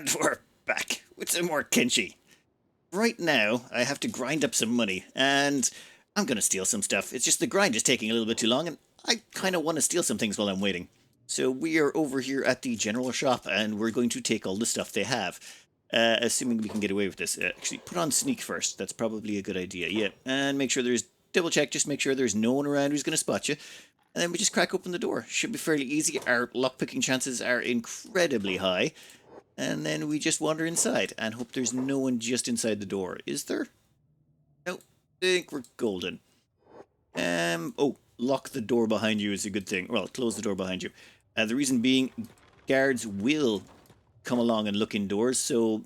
And we're back with some more Kenshi. Right now, I have to grind up some money, and I'm going to steal some stuff. It's just the grind is taking a little bit too long, and I kind of want to steal some things while I'm waiting. So we are over here at the general shop, and we're going to take all the stuff they have. Assuming we can get away with this. Actually, put on sneak first. That's probably a good idea. Yeah, and make sure there's double check. Just make sure there's no one around who's going to spot you. And then we just crack open the door. Should be fairly easy. Our lockpicking chances are incredibly high. And then we just wander inside and hope there's no one just inside the door. Is there? No, I think we're golden. Oh, lock the door behind you is a good thing. Well, close the door behind you. The reason being, guards will come along and look indoors, so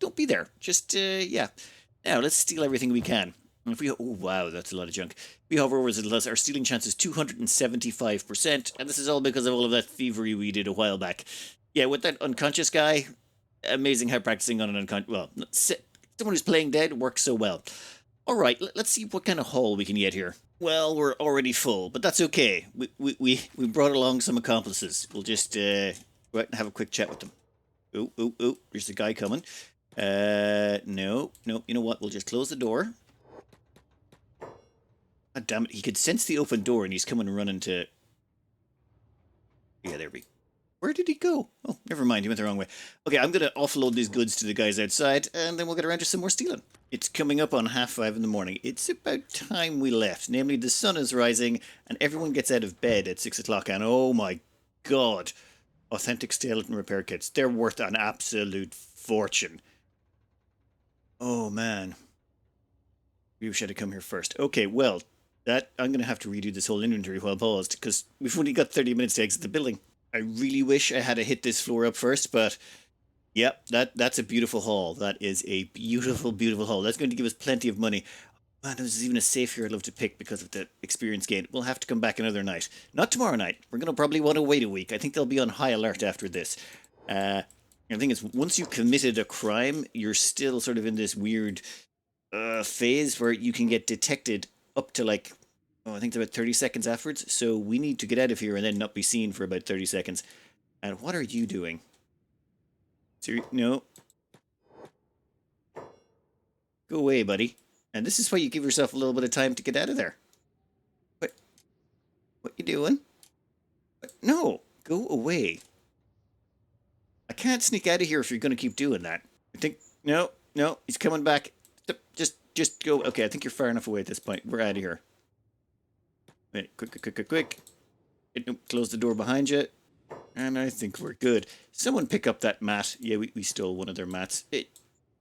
don't be there. Just, yeah. Now, let's steal everything we can. If we, oh wow, that's a lot of junk. If we hover over this, our stealing chance is 275%, and this is all because of all of that thievery we did a while back. Yeah, with that unconscious guy, amazing how practicing on an unconscious, well, someone who's playing dead works so well. All right, let's see what kind of haul we can get here. Well, we're already full, but that's okay. We brought along some accomplices. We'll just go out and have a quick chat with them. Oh, there's the guy coming. No, you know what? We'll just close the door. God damn it, he could sense the open door and he's coming running to... Yeah, there we go. Where did he go? Oh, never mind, he went the wrong way. Okay, I'm going to offload these goods to the guys outside, and then we'll get around to some more stealing. It's coming up on 5:30 in the morning. It's about time we left. Namely, the sun is rising, and everyone gets out of bed at 6 o'clock, and oh my god, authentic skeleton repair kits. They're worth an absolute fortune. Oh, man. We should have come here first. Okay, well, I'm going to have to redo this whole inventory while paused, because we've only got 30 minutes to exit the building. I really wish I had hit this floor up first, but yep, that's a beautiful haul. That is a beautiful, beautiful haul. That's going to give us plenty of money. Man, there's even a safe here I'd love to pick because of the experience gain. We'll have to come back another night. Not tomorrow night. We're going to probably want to wait a week. I think they'll be on high alert after this. The thing is, once you've committed a crime, you're still sort of in this weird phase where you can get detected up to like... Oh, I think it's about 30 seconds afterwards, so we need to get out of here and then not be seen for about 30 seconds. And what are you doing? No. Go away, buddy. And this is why you give yourself a little bit of time to get out of there. What you doing? No, go away. I can't sneak out of here if you're going to keep doing that. I think... No, he's coming back. Just go. Okay, I think you're far enough away at this point. We're out of here. Wait, quick. Close the door behind you. And I think we're good. Someone pick up that mat. Yeah, we stole one of their mats.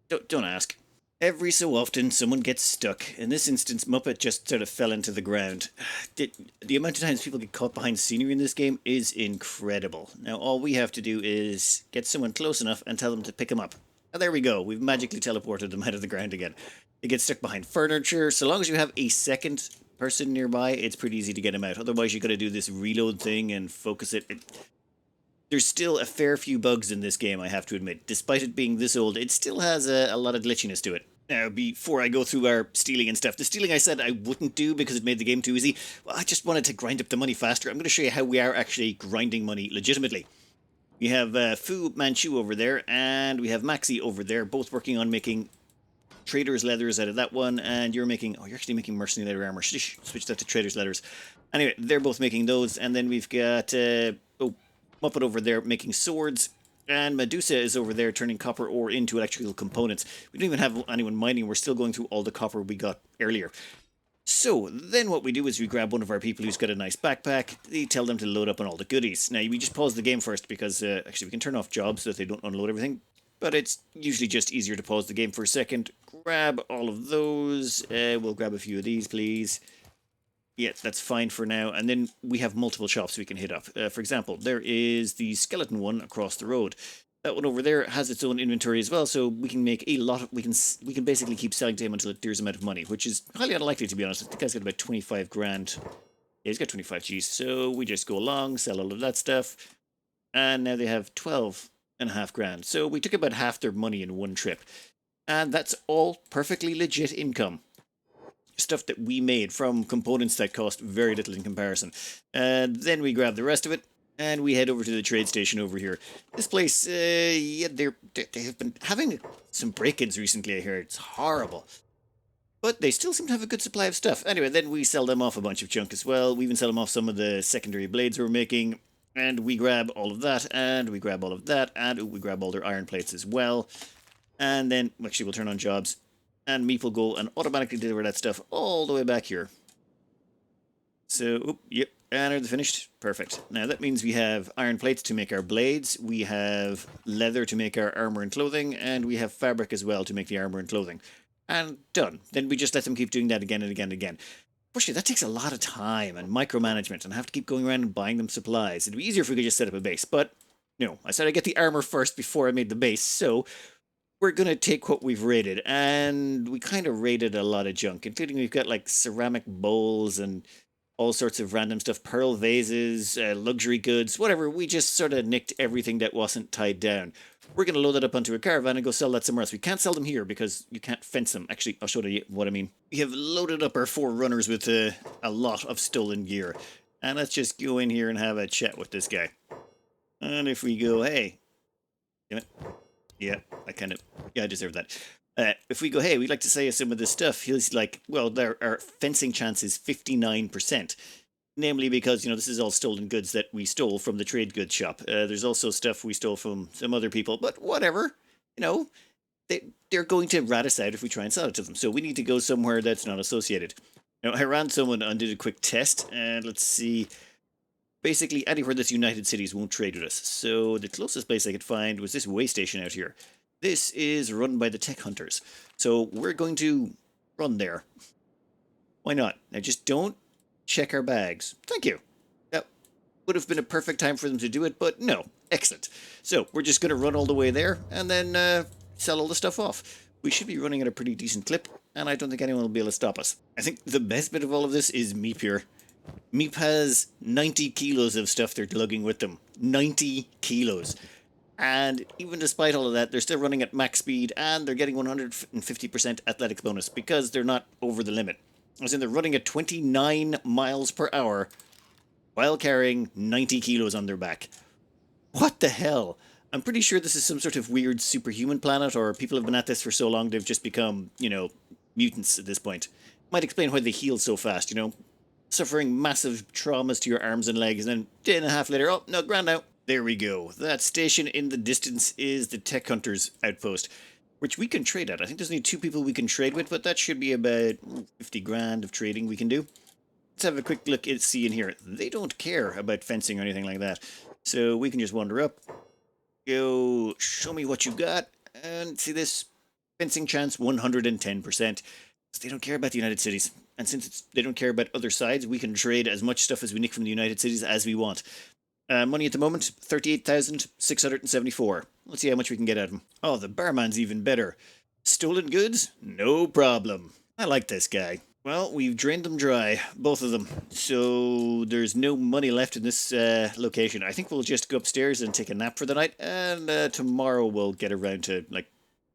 Don't ask. Every so often, someone gets stuck. In this instance, Muppet just sort of fell into the ground. The amount of times people get caught behind scenery in this game is incredible. Now, all we have to do is get someone close enough and tell them to pick them up. And there we go. We've magically teleported them out of the ground again. They get stuck behind furniture. So long as you have a second person nearby, it's pretty easy to get him out. Otherwise, you got to do this reload thing and focus it. There's still a fair few bugs in this game, I have to admit. Despite it being this old, it still has a lot of glitchiness to it. Now, before I go through our stealing and stuff, the stealing I said I wouldn't do because it made the game too easy. Well, I just wanted to grind up the money faster. I'm going to show you how we are actually grinding money legitimately. We have Fu Manchu over there, and we have Maxi over there, both working on making trader's leathers out of that one, and you're actually making mercenary leather armor. Switch that to trader's leathers. Anyway, they're both making those, and then we've got Muppet over there making swords, and Medusa is over there turning copper ore into electrical components. We don't even have anyone mining. We're still going through all the copper we got earlier. So then what we do is we grab one of our people who's got a nice backpack. They tell them to load up on all the goodies. Now, we just pause the game first because actually we can turn off jobs so that they don't unload everything. But it's usually just easier to pause the game for a second. Grab all of those. We'll grab a few of these, please. Yeah, that's fine for now. And then we have multiple shops we can hit up. For example, there is the skeleton one across the road. That one over there has its own inventory as well, so we can make a lot of... We can basically keep selling to him until it clears him out of money, which is highly unlikely, to be honest. I think guy's got about 25 grand. Yeah, he's got 25 G's. So we just go along, sell all of that stuff. And now they have 12.5 grand. So we took about half their money in one trip. And that's all perfectly legit income. Stuff that we made from components that cost very little in comparison. Then we grab the rest of it. And we head over to the trade station over here. This place, yeah, they have been having some break-ins recently, I hear. It's horrible. But they still seem to have a good supply of stuff. Anyway, then we sell them off a bunch of junk as well. We even sell them off some of the secondary blades we're making. And we grab all of that, and we grab all of that, and we grab all their iron plates as well. And then, actually, we'll turn on jobs. And Meep will go and automatically deliver that stuff all the way back here. So, yep, and are they finished? Perfect. Now, that means we have iron plates to make our blades, we have leather to make our armor and clothing, and we have fabric as well to make the armor and clothing. And done. Then we just let them keep doing that again and again and again. Unfortunately, that takes a lot of time and micromanagement, and I have to keep going around and buying them supplies. It'd be easier if we could just set up a base, but no. I said I'd get the armor first before I made the base, so we're going to take what we've raided, and we kind of raided a lot of junk, including we've got like ceramic bowls and all sorts of random stuff, pearl vases, luxury goods, whatever. We just sort of nicked everything that wasn't tied down. We're going to load it up onto a caravan and go sell that somewhere else. We can't sell them here because you can't fence them. Actually, I'll show you what I mean. We have loaded up our 4 runners with a lot of stolen gear. And let's just go in here and have a chat with this guy. And if we go, hey, damn it. Yeah, I deserve that. If we go, hey, we'd like to sell you some of this stuff, he's like, well, our fencing chance is 59%. Namely because, this is all stolen goods that we stole from the trade goods shop. There's also stuff we stole from some other people, but whatever. They're going to rat us out if we try and sell it to them. So we need to go somewhere that's not associated. Now, I ran someone and did a quick test, and let's see. Basically, anywhere that's United Cities won't trade with us. So the closest place I could find was this way station out here. This is run by the tech hunters. So we're going to run there. Why not? Now just don't check our bags. Thank you. That would have been a perfect time for them to do it, but no. Excellent. So we're just going to run all the way there and then sell all the stuff off. We should be running at a pretty decent clip, and I don't think anyone will be able to stop us. I think the best bit of all of this is Meep here. Meep has 90 kilos of stuff they're lugging with them. 90 kilos. And even despite all of that, they're still running at max speed, and they're getting 150% athletics bonus because they're not over the limit. As in, they're running at 29 miles per hour while carrying 90 kilos on their back. What the hell? I'm pretty sure this is some sort of weird superhuman planet, or people have been at this for so long they've just become, mutants at this point. Might explain why they heal so fast, suffering massive traumas to your arms and legs, and then day and a half later, oh, no, grand now. There we go. That station in the distance is the Tech Hunters outpost, which we can trade at. I think there's only 2 people we can trade with, but that should be about 50 grand of trading we can do. Let's have a quick look and see in here. They don't care about fencing or anything like that. So we can just wander up, go, show me what you got, and see this fencing chance 110%. They don't care about the United Cities. And since they don't care about other sides, we can trade as much stuff as we nick from the United Cities as we want. Money at the moment, 38,674. Let's see how much we can get out of him. Oh, the barman's even better. Stolen goods? No problem. I like this guy. Well, we've drained them dry, both of them. So there's no money left in this location. I think we'll just go upstairs and take a nap for the night, and tomorrow we'll get around to,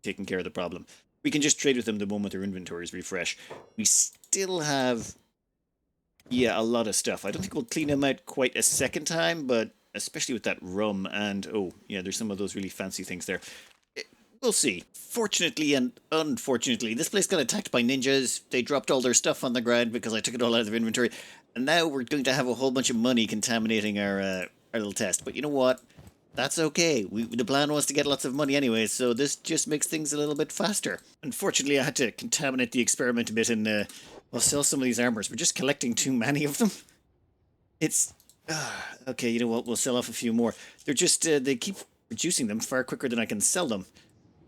taking care of the problem. We can just trade with them the moment their inventories refresh. We still have, a lot of stuff. I don't think we'll clean them out quite a second time, but especially with that rum and, there's some of those really fancy things there. We'll see. Fortunately and unfortunately, this place got attacked by ninjas. They dropped all their stuff on the ground because I took it all out of their inventory. And now we're going to have a whole bunch of money contaminating our little test. But you know what? That's okay. The plan was to get lots of money anyway, so this just makes things a little bit faster. Unfortunately, I had to contaminate the experiment a bit and sell some of these armors. We're just collecting too many of them. It's... okay, you know what? We'll sell off a few more. They're just... they keep producing them far quicker than I can sell them.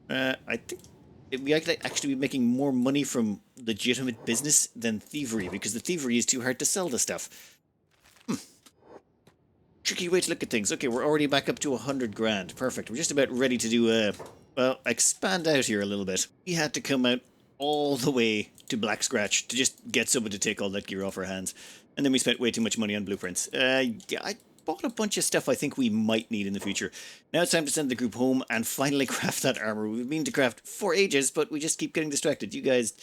I think we actually be making more money from legitimate business than thievery, because the thievery is too hard to sell the stuff. Tricky way to look at things. Okay, we're already back up to 100 grand. Perfect. We're just about ready to do, expand out here a little bit. We had to come out all the way to Black Scratch to just get someone to take all that gear off our hands. And then we spent way too much money on blueprints. I bought a bunch of stuff I think we might need in the future. Now it's time to send the group home and finally craft that armor. We've been to craft for ages, but we just keep getting distracted. You guys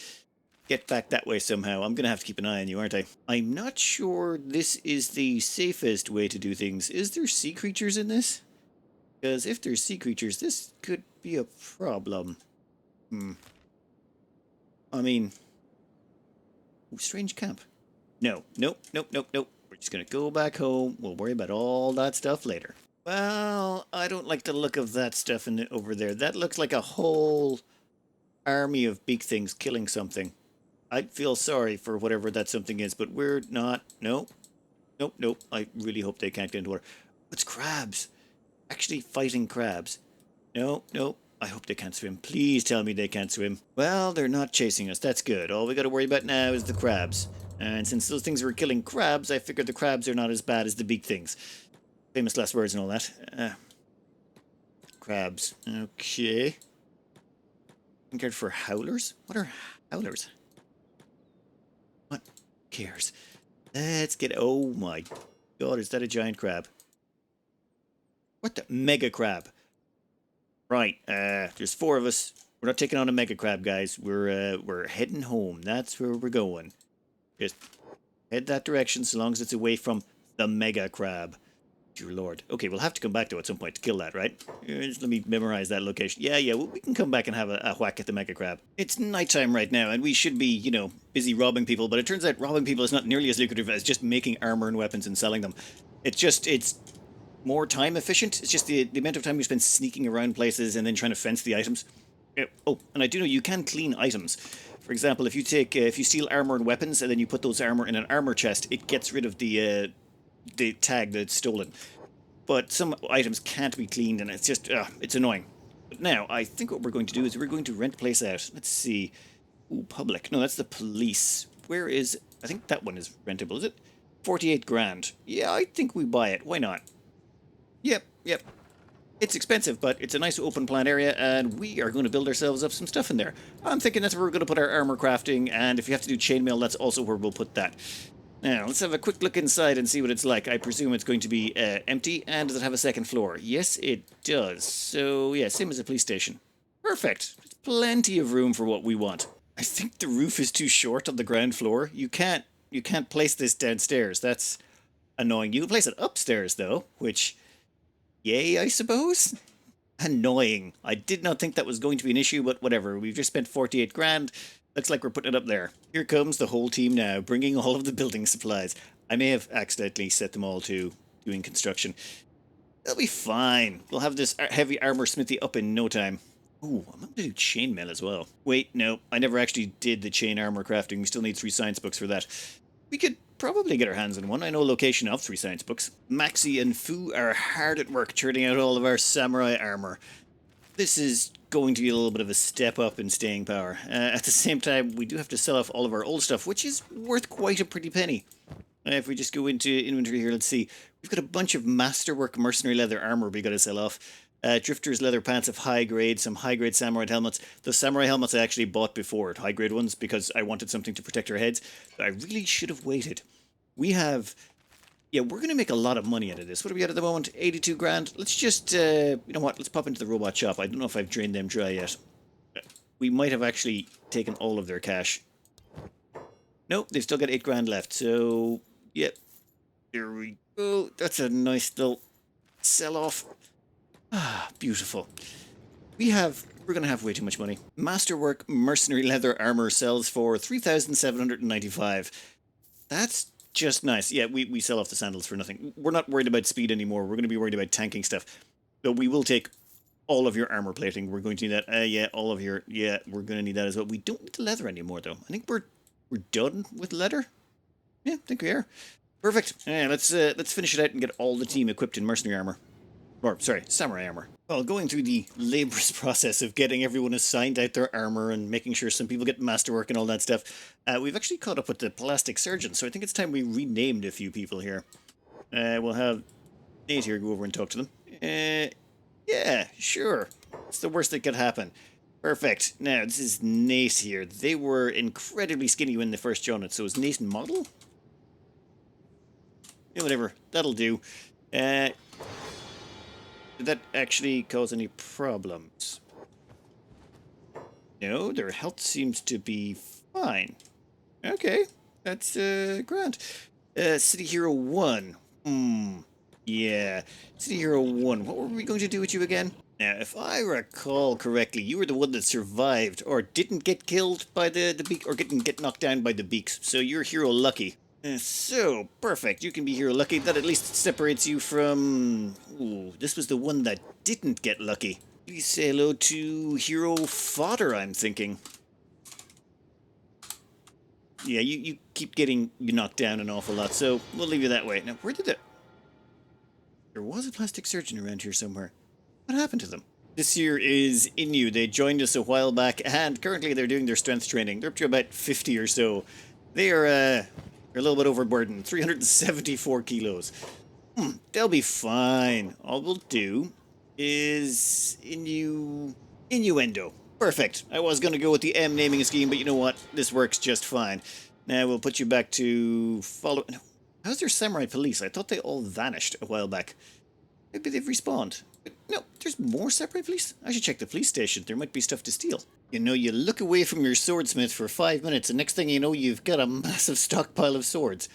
get back that way somehow. I'm going to have to keep an eye on you, aren't I? I'm not sure this is the safest way to do things. Is there sea creatures in this? Because if there's sea creatures, this could be a problem. I mean, strange camp. No, nope, nope, nope, nope. We're just going to go back home. We'll worry about all that stuff later. Well, I don't like the look of that stuff over there. That looks like a whole army of big things killing something. I'd feel sorry for whatever that something is, but we're not. No, nope, nope. I really hope they can't get into water. It's crabs. Actually fighting crabs. No, no. I hope they can't swim. Please tell me they can't swim. Well, they're not chasing us. That's good. All we got to worry about now is the crabs. And since those things were killing crabs, I figured the crabs are not as bad as the big things. Famous last words and all that. Crabs. Okay. Cared for howlers? What are howlers? What cares? Let's get... Oh my god, is that a giant crab? What the... Mega crab. Right, there's 4 of us. We're not taking on a mega crab, guys. We're heading home. That's where we're going. Just head that direction so long as it's away from the mega crab. Dear Lord. Okay, we'll have to come back though at some point to kill that, right? Just let me memorize that location. Yeah, well, we can come back and have a whack at the mega crab. It's nighttime right now, and we should be, you know, busy robbing people, but it turns out robbing people is not nearly as lucrative as just making armor and weapons and selling them. It's more time efficient. It's just the amount of time you spend sneaking around places and then trying to fence the items. Oh, and I do know you can clean items. For example, if you steal armor and weapons and then you put those armor in an armor chest, it gets rid of the tag that's stolen. But some items can't be cleaned, and it's just, it's annoying. But now, I think what we're going to do is we're going to rent a place out. Let's see. Ooh, public. No, that's the police. Where is... I think that one is rentable, is it? 48 grand. Yeah, I think we buy it. Why not? Yep. It's expensive, but it's a nice open plan area, and we are going to build ourselves up some stuff in there. I'm thinking that's where we're going to put our armor crafting, and if you have to do chainmail, that's also where we'll put that. Now, let's have a quick look inside and see what it's like. I presume it's going to be empty, and does it have a second floor? Yes, it does. So, yeah, same as a police station. Perfect. There's plenty of room for what we want. I think the roof is too short on the ground floor. You can't place this downstairs. That's annoying. You can place it upstairs, though, which... Yay, I suppose? Annoying. I did not think that was going to be an issue, but whatever. We've just spent 48 grand. Looks like we're putting it up there. Here comes the whole team now, bringing all of the building supplies. I may have accidentally set them all to doing construction. They'll be fine. We'll have this heavy armor smithy up in no time. Ooh, I'm going to do chainmail as well. Wait, no, I never actually did the chain armor crafting. We still need 3 science books for that. We could probably get our hands on one. I know a location of 3 science books. Maxi and Fu are hard at work churning out all of our samurai armor. This is going to be a little bit of a step up in staying power. At the same time, we do have to sell off all of our old stuff, which is worth quite a pretty penny. If we just go into inventory here, let's see. We've got a bunch of masterwork mercenary leather armor we got to sell off. Drifter's leather pants of high grade, some high grade samurai helmets. The samurai helmets I actually bought before, high grade ones, because I wanted something to protect our heads. But I really should have waited. We have... Yeah, we're going to make a lot of money out of this. What are we at the moment? 82 grand. Let's just, you know what? Let's pop into the robot shop. I don't know if I've drained them dry yet. We might have actually taken all of their cash. Nope, they've still got 8 grand left. So, yep. There we go. That's a nice little sell-off. Ah, beautiful. We're going to have way too much money. Masterwork mercenary leather armor sells for 3,795. That's just nice. Yeah, we sell off the sandals for nothing. We're not worried about speed anymore. We're going to be worried about tanking stuff. So we will take all of your armor plating. We're going to need that. Yeah, all of your... Yeah, we're going to need that as well. We don't need the leather anymore, though. I think we're done with leather. Yeah, I think we are. Perfect. Yeah, let's finish it out and get all the team equipped in mercenary armor. Or, sorry, samurai armor. Well, going through the laborious process of getting everyone assigned out their armor and making sure some people get masterwork and all that stuff, we've actually caught up with the plastic surgeon, so I think it's time we renamed a few people here. We'll have Nate here go over and talk to them. Yeah, sure. It's the worst that could happen. Perfect. Now, this is Nate here. They were incredibly skinny when they first joined it, so is Nate model? Yeah, whatever. That'll do. Did that actually cause any problems? No, their health seems to be Fine. Okay. That's, grand. City Hero 1. Yeah. City Hero 1. What were we going to do with you again? Now, if I recall correctly, you were the one that survived, or didn't get killed by the beak, or didn't get knocked down by the beaks, so you're Hero Lucky. So, perfect. You can be Hero Lucky. That at least separates you from... Ooh, this was the one that didn't get lucky. Please say hello to Hero Fodder, I'm thinking. Yeah, you keep getting knocked down an awful lot, so we'll leave you that way. Now, where did it... There was a plastic surgeon around here somewhere. What happened to them? This here is Inu. They joined us a while back, and currently they're doing their strength training. They're up to about 50 or so. They are they're a little bit overburdened. 374 kilos. They'll be fine. All we'll do is innuendo. Perfect. I was going to go with the M naming scheme, but you know what? This works just fine. Now we'll put you back to follow... No. How's their samurai police? I thought they all vanished a while back. Maybe they've respawned. But no, there's more samurai police? I should check the police station. There might be stuff to steal. You know, you look away from your swordsmith for 5 minutes, and next thing you know, you've got a massive stockpile of swords.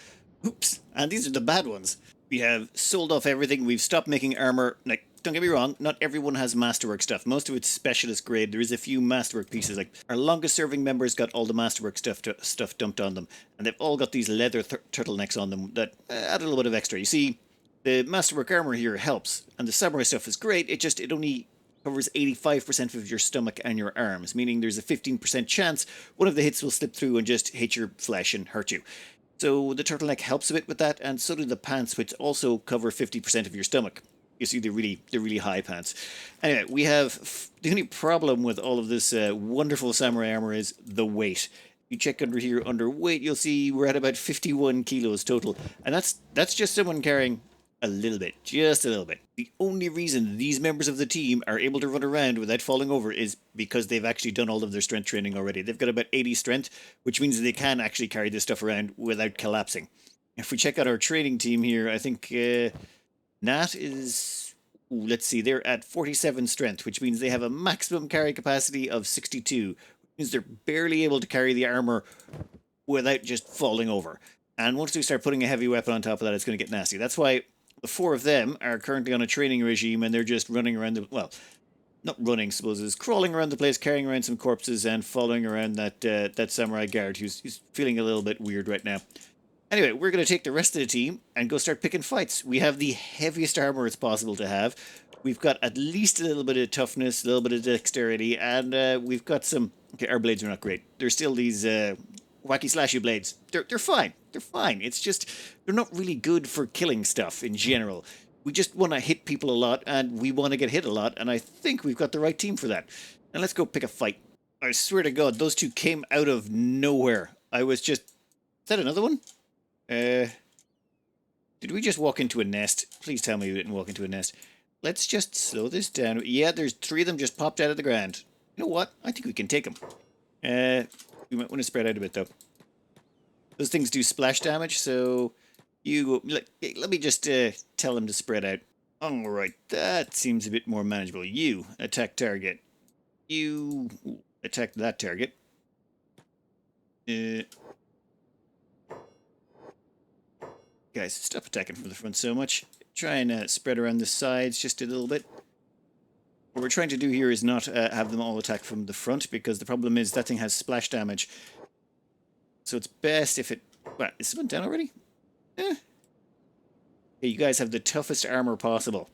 Oops. And these are the bad ones. We have sold off everything. We've stopped making armor. Like, don't get me wrong, not everyone has masterwork stuff. Most of it's specialist grade. There is a few masterwork pieces. Like, our longest serving members got all the masterwork stuff dumped on them. And they've all got these leather turtlenecks on them that add a little bit of extra. You see, the masterwork armor here helps. And the samurai stuff is great. It only covers 85% of your stomach and your arms, meaning there's a 15% chance one of the hits will slip through and just hit your flesh and hurt you. So the turtleneck helps a bit with that, and so do the pants, which also cover 50% of your stomach. You see, they're really high pants. Anyway, we have... The only problem with all of this wonderful samurai armor is the weight. You check under here, under weight, you'll see we're at about 51 kilos total. And that's just someone carrying a little bit, just a little bit. The only reason these members of the team are able to run around without falling over is because they've actually done all of their strength training already. They've got about 80 strength, which means they can actually carry this stuff around without collapsing. If we check out our training team here, I think Nat is... Ooh, let's see, they're at 47 strength, which means they have a maximum carry capacity of 62, which means they're barely able to carry the armor without just falling over. And once we start putting a heavy weapon on top of that, it's going to get nasty. That's why the 4 of them are currently on a training regime, and they're just running around the... Well, not running, suppose, is crawling around the place, carrying around some corpses, and following around that samurai guard who's feeling a little bit weird right now. Anyway, we're going to take the rest of the team and go start picking fights. We have the heaviest armor it's possible to have. We've got at least a little bit of toughness, a little bit of dexterity, and we've got some... Okay, our blades are not great. They're still these wacky slashy blades. They're fine. They're fine. It's just they're not really good for killing stuff in general. We just want to hit people a lot, and we want to get hit a lot, and I think we've got the right team for that. Now let's go pick a fight. I swear to God, those two came out of nowhere. I was just... Is that another one? Did we just walk into a nest? Please tell me we didn't walk into a nest. Let's just slow this down. Yeah, there's 3 of them just popped out of the ground. You know what? I think we can take them. We might want to spread out a bit, though. Those things do splash damage, so you... Let me just tell them to spread out. Alright, that seems a bit more manageable. You, attack target. You, attack that target. Guys, stop attacking from the front so much. Try and spread around the sides just a little bit. What we're trying to do here is not have them all attack from the front, because the problem is that thing has splash damage. So it's best if it... What, is someone down already? Okay, you guys have the toughest armor possible.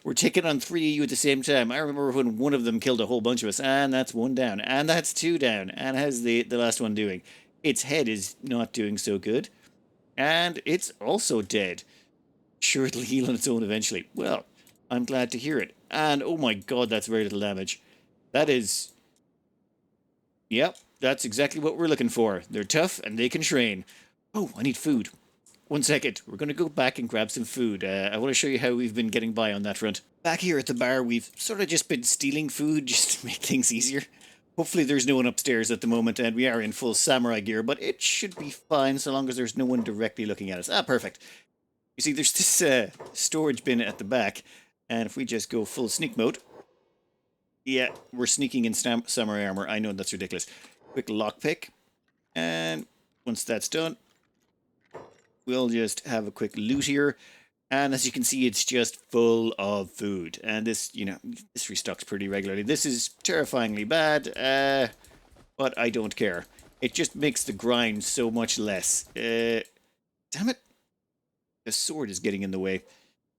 We're taking on 3 of you at the same time. I remember when one of them killed a whole bunch of us, and that's 1 down, and that's 2 down. And how's the last one doing? Its head is not doing so good. And it's also dead. Sure, it'll heal on its own eventually. Well, I'm glad to hear it. And, oh my God, that's very little damage. That is... Yep, that's exactly what we're looking for. They're tough, and they can train. Oh, I need food. 1 second. We're going to go back and grab some food. I want to show you how we've been getting by on that front. Back here at the bar, we've sort of just been stealing food just to make things easier. Hopefully there's no one upstairs at the moment, and we are in full samurai gear, but it should be fine so long as there's no one directly looking at us. Ah, perfect. You see, there's this storage bin at the back, and if we just go full sneak mode... Yeah, we're sneaking in samurai armor. I know, that's ridiculous. quick lockpick. And once that's done, we'll just have a quick loot here. And as you can see, it's just full of food. And this, this restocks pretty regularly. This is terrifyingly bad, but I don't care. It just makes the grind so much less. Damn it. The sword is getting in the way.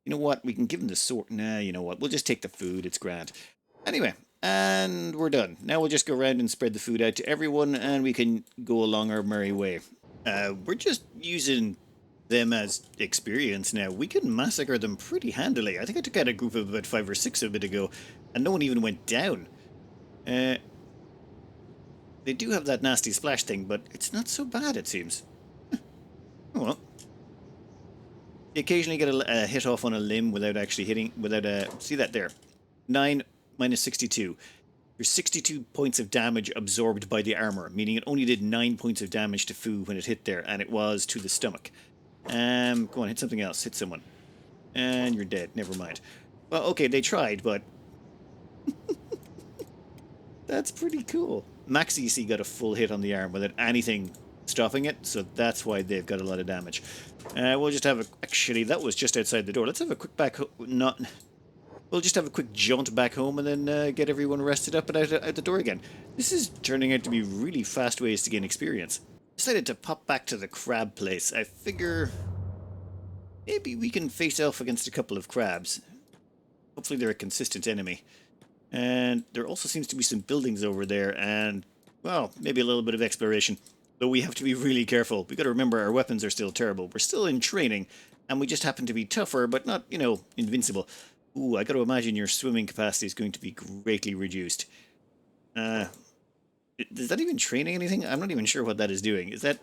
You know what? We can give him the sword. Nah, you know what? We'll just take the food. It's grand. Anyway, and we're done. Now we'll just go around and spread the food out to everyone, and we can go along our merry way. We're just using them as experience now. We can massacre them pretty handily. I think I took out a group of about 5 or 6 a bit ago, and no one even went down. They do have that nasty splash thing, but it's not so bad, it seems. Oh well. You occasionally get a hit off on a limb without actually hitting, see that there? 9 minus 62. There's 62 points of damage absorbed by the armor, meaning it only did 9 points of damage to Fu when it hit there, and it was to the stomach. Go on, hit something else. Hit someone. And you're dead. Never mind. Well, okay, they tried, but... That's pretty cool. Maxi, you see, got a full hit on the arm without anything stopping it, so that's why they've got a lot of damage. We'll just have a... Actually, that was just outside the door. Let's have a quick back... We'll just have a quick jaunt back home and then get everyone rested up and out the door again. This is turning out to be really fast ways to gain experience. Decided to pop back to the crab place. I figure maybe we can face off against a couple of crabs. Hopefully they're a consistent enemy. And there also seems to be some buildings over there and, well, maybe a little bit of exploration. Though we have to be really careful. We've got to remember our weapons are still terrible. We're still in training, and we just happen to be tougher, but not, invincible. Ooh, I got to imagine your swimming capacity is going to be greatly reduced. Is that even training anything? I'm not even sure what that is doing. Is that...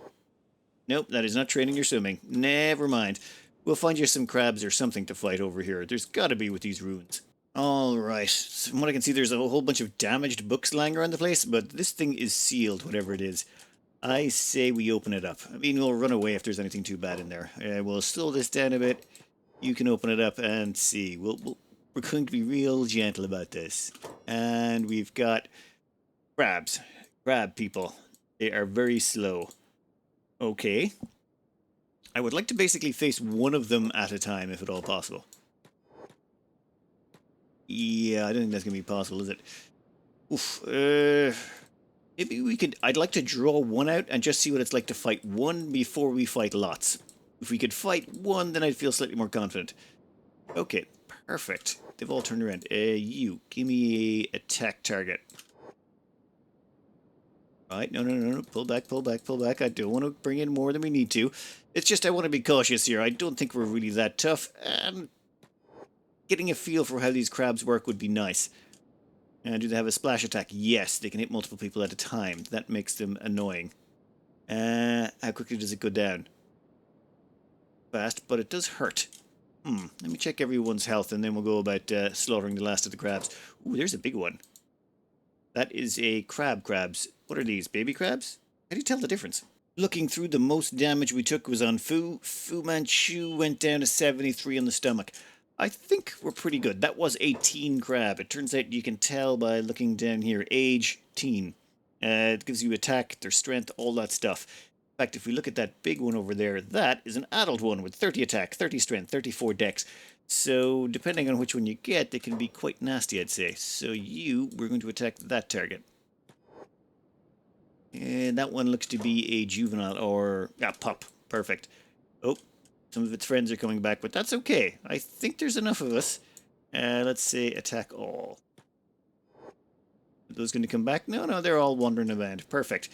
Nope, that is not training your swimming. Never mind. We'll find you some crabs or something to fight over here. There's got to be with these ruins. Alright, from what I can see there's a whole bunch of damaged books lying around the place, but this thing is sealed, whatever it is. I say we open it up. I mean, we'll run away if there's anything too bad in there. We'll slow this down a bit. You can open it up and see. We're going to be real gentle about this. And we've got crabs. Crab people. They are very slow. Okay. I would like to basically face one of them at a time, if at all possible. Yeah, I don't think that's going to be possible, is it? Oof. Maybe we could... I'd like to draw one out and just see what it's like to fight one before we fight lots. If we could fight one, then I'd feel slightly more confident. Okay, perfect. They've all turned around. You, give me a attack target. Right, no. Pull back. I don't want to bring in more than we need to. It's just I want to be cautious here. I don't think we're really that tough. Getting a feel for how these crabs work would be nice. Do they have a splash attack? Yes, they can hit multiple people at a time. That makes them annoying. How quickly does it go down? Fast, but it does hurt. Let me check everyone's health and then we'll go about slaughtering the last of the crabs. Ooh, there's a big one. That is a crabs. What are these, baby crabs? How do you tell the difference? Looking through, the most damage we took was on Fu. Fu Manchu went down to 73 on the stomach. I think we're pretty good. That was a teen crab. It turns out you can tell by looking down here. Age, teen. It gives you attack, their strength, all that stuff. In fact, if we look at that big one over there, that is an adult one with 30 attack, 30 strength, 34 dex. So, depending on which one you get, they can be quite nasty, I'd say. So we're going to attack that target. And that one looks to be a juvenile, or... pup. Perfect. Oh, some of its friends are coming back, but that's okay. I think there's enough of us. Let's say attack all. Are those going to come back? No, they're all wandering around. Perfect.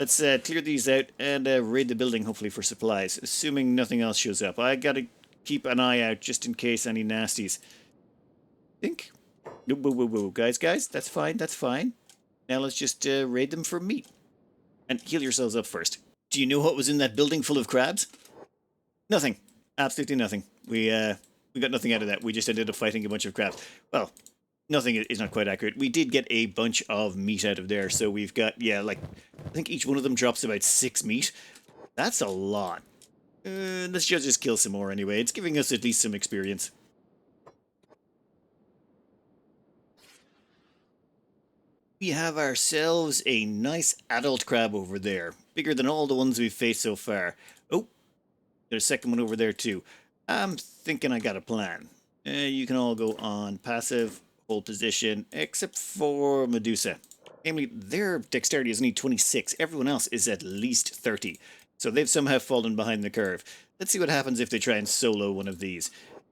Let's clear these out and raid the building, hopefully, for supplies, assuming nothing else shows up. I gotta keep an eye out just in case any nasties. Think? Whoa. Guys, that's fine. Now let's just raid them for meat. And heal yourselves up first. Do you know what was in that building full of crabs? Nothing. Absolutely nothing. We got nothing out of that. We just ended up fighting a bunch of crabs. Well, nothing is not quite accurate. We did get a bunch of meat out of there. So we've got, I think each one of them drops about 6 meat. That's a lot. Let's just kill some more anyway. It's giving us at least some experience. We have ourselves a nice adult crab over there. Bigger than all the ones we've faced so far. Oh, there's a second one over there too. I'm thinking I got a plan. You can all go on passive, hold position, except for Medusa. Namely, their dexterity is only 26. Everyone else is at least 30. So they've somehow fallen behind the curve. Let's see what happens if they try and solo one of these.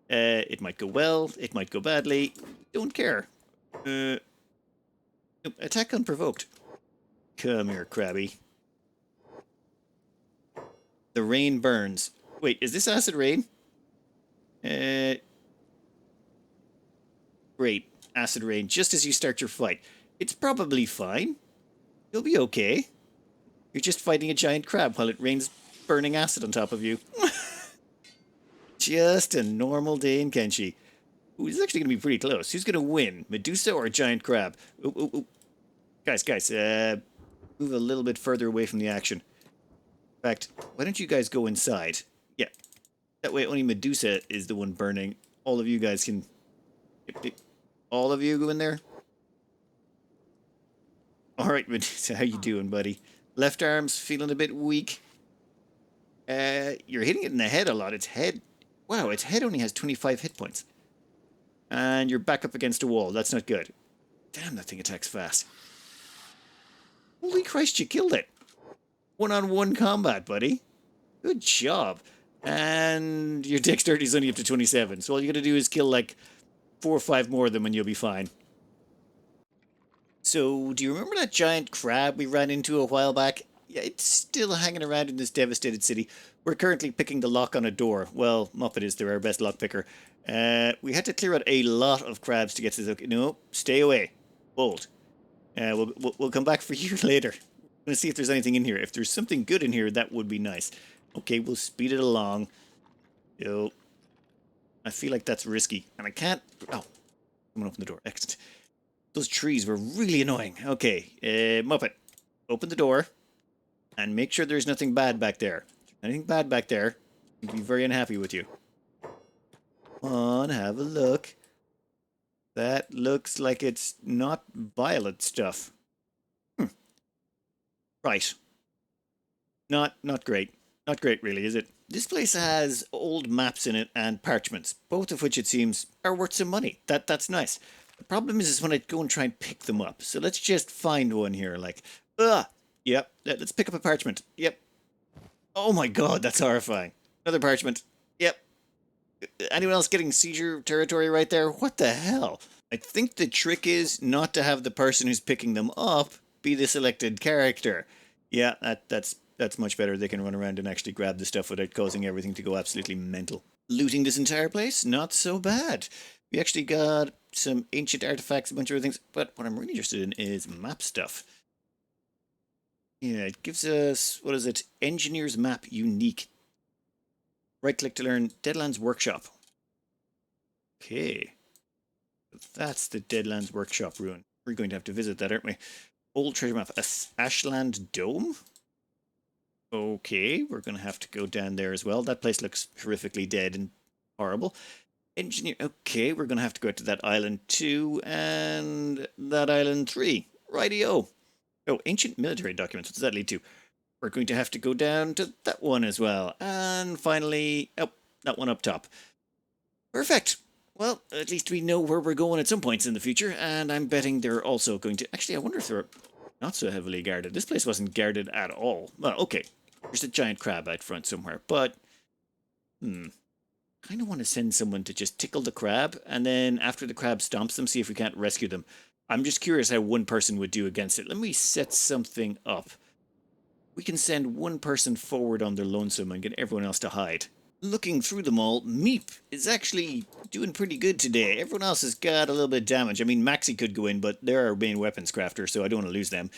It might go well, it might go badly. Don't care. Attack unprovoked. Come here, Krabby. The rain burns. Wait, is this acid rain? Great. Acid rain just as you start your fight. It's probably fine. You'll be okay. You're just fighting a giant crab while it rains burning acid on top of you. Just a normal day in Kenshi. Ooh, this is actually going to be pretty close. Who's going to win? Medusa or a giant crab? Ooh, ooh, ooh. Guys, move a little bit further away from the action. In fact, why don't you guys go inside? Yeah. That way only Medusa is the one burning. All of you guys can... All of you go in there? Alright, Medusa, how you doing, buddy? Left arm's feeling a bit weak. You're hitting it in the head a lot. Its head... Wow, its head only has 25 hit points. And you're back up against a wall. That's not good. Damn, that thing attacks fast. Holy Christ, you killed it. One-on-one combat, buddy. Good job. And your dexterity is only up to 27. So all you gotta do is kill like 4 or 5 more of them and you'll be fine. So, do you remember that giant crab we ran into a while back? Yeah, it's still hanging around in this devastated city. We're currently picking the lock on a door. Well, Muppet is there, our best lock picker. We had to clear out a lot of crabs to get to this. Okay, no, stay away. Bold. We'll come back for you later. I'm going to see if there's anything in here. If there's something good in here, that would be nice. Okay, we'll speed it along. Yo. I feel like that's risky. And I can't... Oh. Someone open the door. Excellent. Those trees were really annoying. Okay, Muppet. Open the door. And make sure there's nothing bad back there. Anything bad back there, I'd be very unhappy with you. Come on, have a look. That looks like it's not violet stuff. Right. Not great. Not great, really, is it? This place has old maps in it and parchments, both of which it seems are worth some money. That's nice. The problem is when I go and try and pick them up. So let's just find one here, like, yep, let's pick up a parchment. Yep. Oh my god, that's horrifying. Another parchment. Yep. Anyone else getting seizure territory right there? What the hell? I think the trick is not to have the person who's picking them up be the selected character. Yeah, that's much better. They can run around and actually grab the stuff without causing everything to go absolutely mental. Looting this entire place? Not so bad. We actually got some ancient artifacts, a bunch of other things, but what I'm really interested in is map stuff. Yeah, it gives us, what is it? Engineer's Map Unique. Right-click to learn Deadlands Workshop. Okay. That's the Deadlands Workshop ruin. We're going to have to visit that, aren't we? Old treasure map. Ashland Dome? Okay, we're going to have to go down there as well. That place looks horrifically dead and horrible. Engineer. Okay, we're going to have to go out to that island 2 and that island 3. Rightio. Oh, ancient military documents. What does that lead to? We're going to have to go down to that one as well. And finally, oh, that one up top. Perfect. Well, at least we know where we're going at some points in the future. And I'm betting they're also going to... Actually, I wonder if they're not so heavily guarded. This place wasn't guarded at all. Well, okay. There's a giant crab out front somewhere. But, kind of want to send someone to just tickle the crab. And then after the crab stomps them, see if we can't rescue them. I'm just curious how one person would do against it. Let me set something up. We can send one person forward on their lonesome and get everyone else to hide. Looking through them all, Meep is actually doing pretty good today. Everyone else has got a little bit of damage. I mean, Maxie could go in, but they're our main weapons crafter, so I don't want to lose them.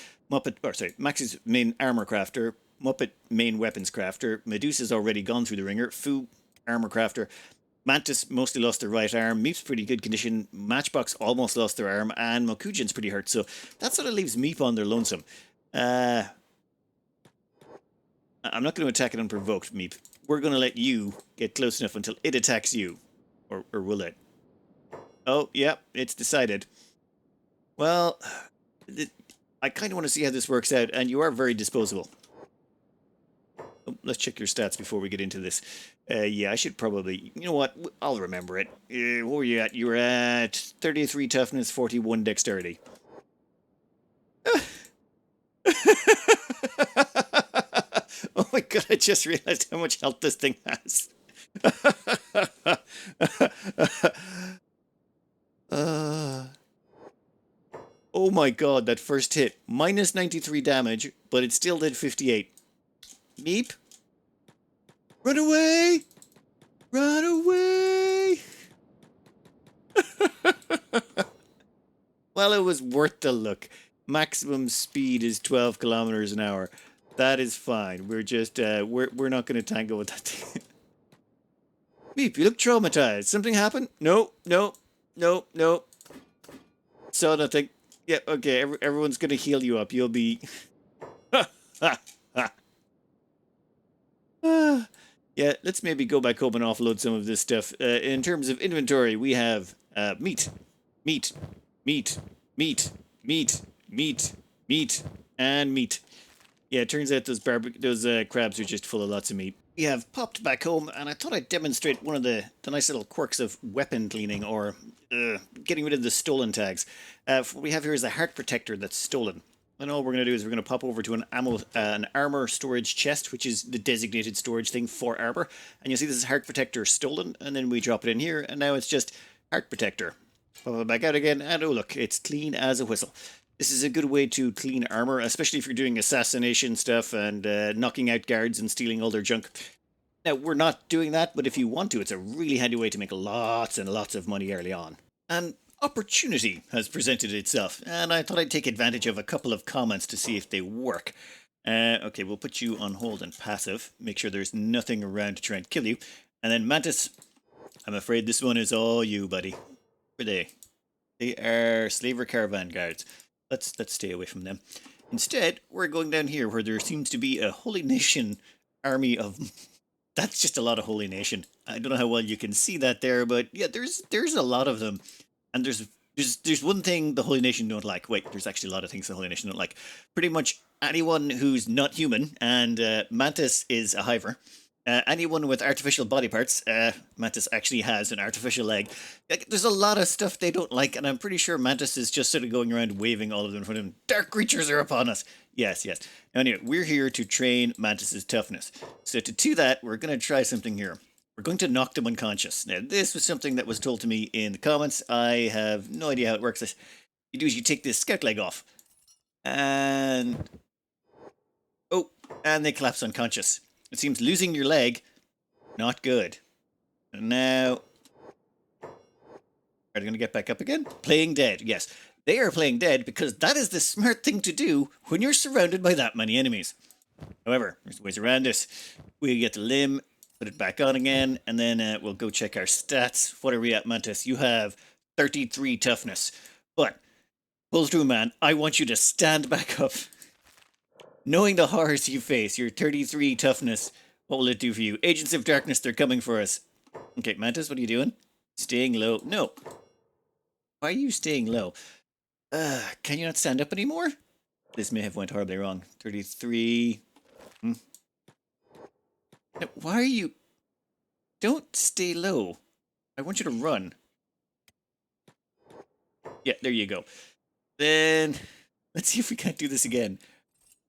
Maxie's main armor crafter, Muppet main weapons crafter, Medusa's already gone through the ringer, Foo armor crafter, Mantis mostly lost their right arm, Meep's pretty good condition, Matchbox almost lost their arm, and Mokujin's pretty hurt, so that sort of leaves Meep on their lonesome. I'm not going to attack it unprovoked, Meep. We're going to let you get close enough until it attacks you. Or will it? Oh, yeah, it's decided. Well, I kind of want to see how this works out, and you are very disposable. Oh, let's check your stats before we get into this. Yeah, I should probably... You know what? I'll remember it. What were you at? You were at 33 toughness, 41 dexterity. Oh my god, I just realized how much health this thing has. uh, oh my god, that first hit. Minus 93 damage, but it still did 58. Meep. Run away! Run away! Well, it was worth the look. Maximum speed is 12 kilometers an hour. That is fine. We're just, we're not going to tangle with that thing. Meep, you look traumatized. Something happened? No, no, no, no. So nothing. Yeah, okay, everyone's going to heal you up. You'll be... Yeah, let's maybe go back home and offload some of this stuff. In terms of inventory, we have meat, meat, meat, meat, meat, meat, meat, and meat. Yeah, it turns out those crabs are just full of lots of meat. We have popped back home, and I thought I'd demonstrate one of the nice little quirks of weapon cleaning, or getting rid of the stolen tags. What we have here is a heart protector that's stolen. And all we're going to do is we're going to pop over to an armor storage chest, which is the designated storage thing for armor. And you'll see this is heart protector stolen, and then we drop it in here, and now it's just heart protector. Pop it back out again, and oh look, it's clean as a whistle. This is a good way to clean armor, especially if you're doing assassination stuff and knocking out guards and stealing all their junk. Now, we're not doing that, but if you want to, it's a really handy way to make lots and lots of money early on. And opportunity has presented itself, and I thought I'd take advantage of a couple of comments to see if they work. Okay, we'll put you on hold and passive, make sure there's nothing around to try and kill you. And then Mantis, I'm afraid this one is all you, buddy. Who are they? They are slaver caravan guards. Let's stay away from them. Instead, we're going down here where there seems to be a Holy Nation army of... That's just a lot of Holy Nation. I don't know how well you can see that there, but yeah, there's a lot of them. And there's one thing the Holy Nation don't like. Wait, there's actually a lot of things the Holy Nation don't like. Pretty much anyone who's not human, and Mantis is a hiver. Anyone with artificial body parts, Mantis actually has an artificial leg. Like, there's a lot of stuff they don't like, and I'm pretty sure Mantis is just sort of going around waving all of them in front of him. Dark creatures are upon us. Yes, yes. Anyway, we're here to train Mantis's toughness. So to do that, we're going to try something here. We're going to knock them unconscious. Now, this was something that was told to me in the comments. I have no idea how it works. What you do is you take this scout leg off, and... Oh, and they collapse unconscious. It seems losing your leg, not good. And now... Are they going to get back up again? Playing dead, yes. They are playing dead because that is the smart thing to do when you're surrounded by that many enemies. However, there's ways around this. We get the limb, put it back on again, and then we'll go check our stats. What are we at, Mantis? You have 33 toughness. But, pull through, man. I want you to stand back up. Knowing the horrors you face, your 33 toughness, what will it do for you? Agents of Darkness, they're coming for us. Okay, Mantis, what are you doing? Staying low. No. Why are you staying low? Can you not stand up anymore? This may have went horribly wrong. 33. No, why are you... Don't stay low. I want you to run. Yeah, there you go. Then, let's see if we can't do this again.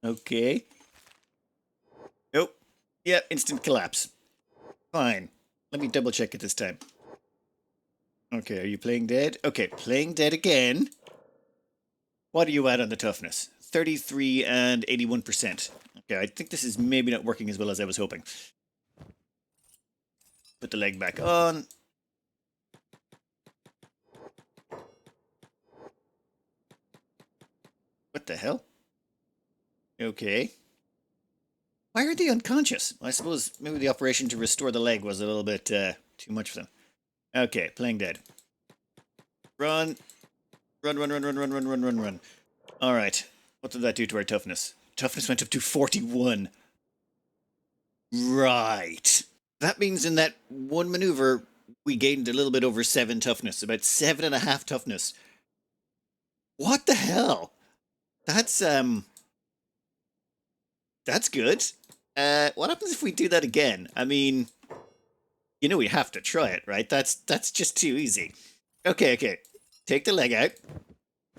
Okay. Nope. Yeah, instant collapse. Fine. Let me double check it this time. Okay, are you playing dead? Okay, playing dead again. What are you at on the toughness? 33 and 81%. Okay, I think this is maybe not working as well as I was hoping. Put the leg back on. What the hell? Okay. Why are they unconscious? I suppose maybe the operation to restore the leg was a little bit too much for them. Okay, playing dead. Run. Run, run, run, run, run, run, run, run, run. Alright. What did that do to our toughness? Toughness went up to 41. Right. That means in that one maneuver, we gained a little bit over 7 toughness. About 7.5 toughness. What the hell? That's that's good. What happens if we do that again? I mean, you know we have to try it, right? That's just too easy. Okay, okay. Take the leg out.